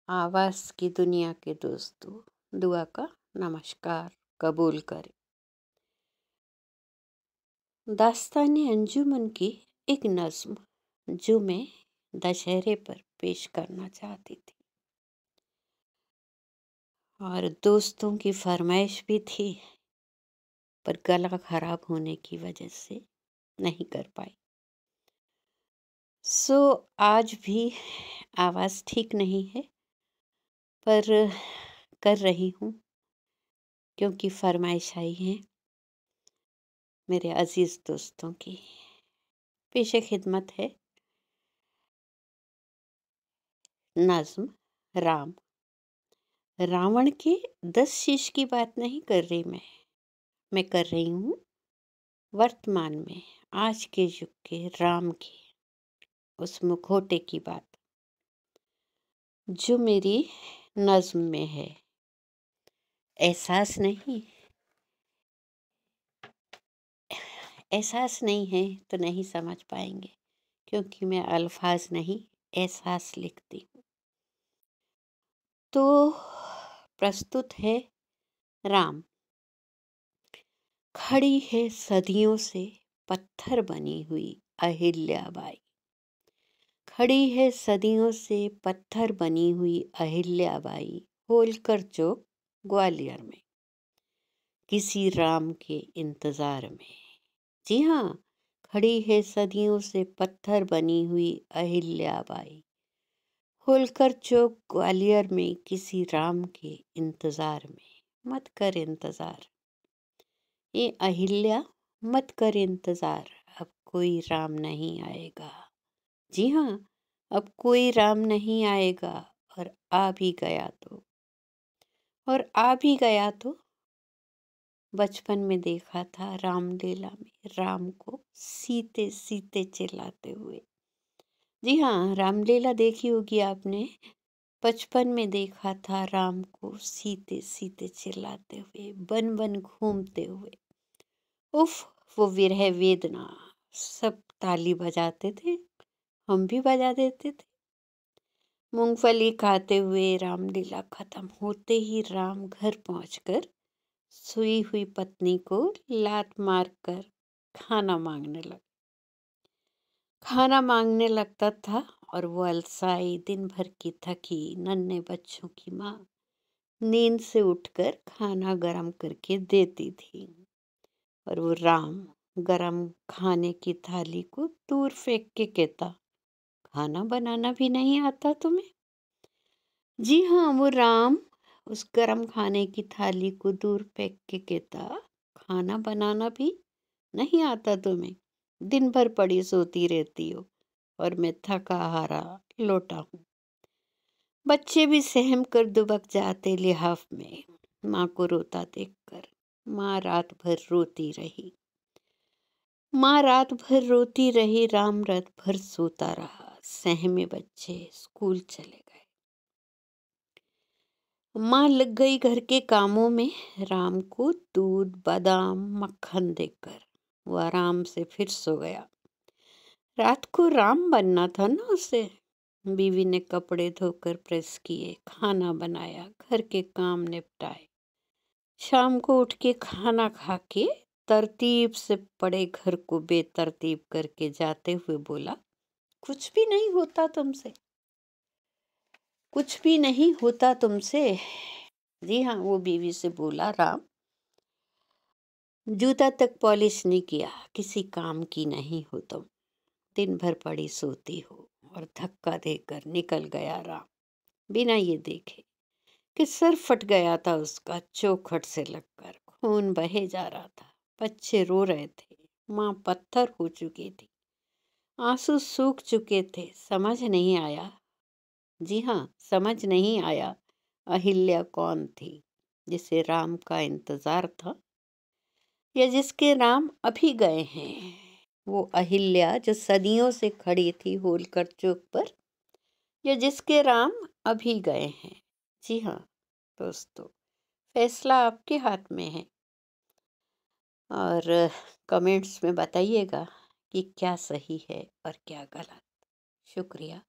आवाज़ की दुनिया के दोस्तों, दुआ का नमस्कार कबूल करें। दास्ताने अंजुमन की एक नज़्म जो मैं दशहरे पर पेश करना चाहती थी और दोस्तों की फरमाइश भी थी, पर गला खराब होने की वजह से नहीं कर पाई। आज भी आवाज़ ठीक नहीं है, पर कर रही हूँ क्योंकि फरमाइश आई है मेरे अजीज़ दोस्तों की। पेशे खिदमत है नज़्म राम। रावण के 10 शीश की बात नहीं कर रही मैं कर रही हूँ वर्तमान में आज के युग के राम की उस मुखौटे की बात जो मेरी नज़्म में है। एहसास नहीं है तो नहीं समझ पाएंगे, क्योंकि मैं अल्फाज नहीं एहसास लिखती हूँ। तो प्रस्तुत है राम। खड़ी है सदियों से पत्थर बनी हुई अहिल्याबाई। खड़ी है सदियों से पत्थर बनी हुई अहिल्याबाई, होलकर चौक ग्वालियर में, किसी राम के इंतजार में। जी हाँ, खड़ी है सदियों से पत्थर बनी हुई अहिल्याबाई, होलकर चौक ग्वालियर में, किसी राम के इंतजार में। मत कर इंतजार ये अहिल्या, मत कर इंतजार, अब कोई राम नहीं आएगा। जी हाँ, अब कोई राम नहीं आएगा, और आ भी गया तो बचपन में देखा था रामलीला में राम को सीते सीते चिल्लाते हुए। जी हाँ, रामलीला देखी होगी आपने। बचपन में देखा था राम को सीते सीते चिल्लाते हुए, बन बन घूमते हुए। उफ, वो विरह वेदना। सब ताली बजाते थे, हम भी बजा देते थे। मूंगफली खाते हुए रामलीला खत्म होते ही राम घर पहुंचकर सोई हुई पत्नी को लात मारकर खाना मांगने लगता था, और वो अलसाई दिन भर की थकी नन्हे बच्चों की माँ नींद से उठकर खाना गरम करके देती थी, और वो राम गरम खाने की थाली को दूर फेंक के कहता, खाना बनाना भी नहीं आता तुम्हें? जी हाँ, वो राम उस गरम खाने की थाली को दूर फेंक के कहता, खाना बनाना भी नहीं आता तुम्हें? दिन भर पड़ी सोती रहती हो, और मैं थका हारा लौटा हूँ। बच्चे भी सहम कर दुबक जाते लिहाफ में माँ को रोता देखकर। माँ रात भर रोती रही, राम रात भर सोता रहा। सहमे बच्चे स्कूल चले गए। माँ लग गई घर के कामों में, राम को दूध बादाम मक्खन देकर वो आराम से फिर सो गया। रात को राम बनना था ना उसे। बीवी ने कपड़े धोकर प्रेस किए, खाना बनाया, घर के काम निपटाए। शाम को उठ के खाना खा के तरतीब से पड़े घर को बेतरतीब करके जाते हुए बोला, कुछ भी नहीं होता तुमसे, कुछ भी नहीं होता तुमसे। जी हाँ, वो बीवी से बोला, राम जूता तक पॉलिश नहीं किया, किसी काम की नहीं हो तुम। दिन भर पड़ी सोती हो। और धक्का देकर निकल गया राम, बिना ये देखे कि सर फट गया था उसका चौखट से लगकर। खून बहे जा रहा था, बच्चे रो रहे थे, माँ पत्थर हो चुकी थी, आंसू सूख चुके थे। समझ नहीं आया, जी हाँ, समझ नहीं आया अहिल्या कौन थी, जिसे राम का इंतजार था, या जिसके राम अभी गए हैं। वो अहिल्या जो सदियों से खड़ी थी होलकर चौक पर, या जिसके राम अभी गए हैं। जी हाँ दोस्तों, फैसला आपके हाथ में है, और कमेंट्स में बताइएगा कि क्या सही है और क्या गलत। शुक्रिया।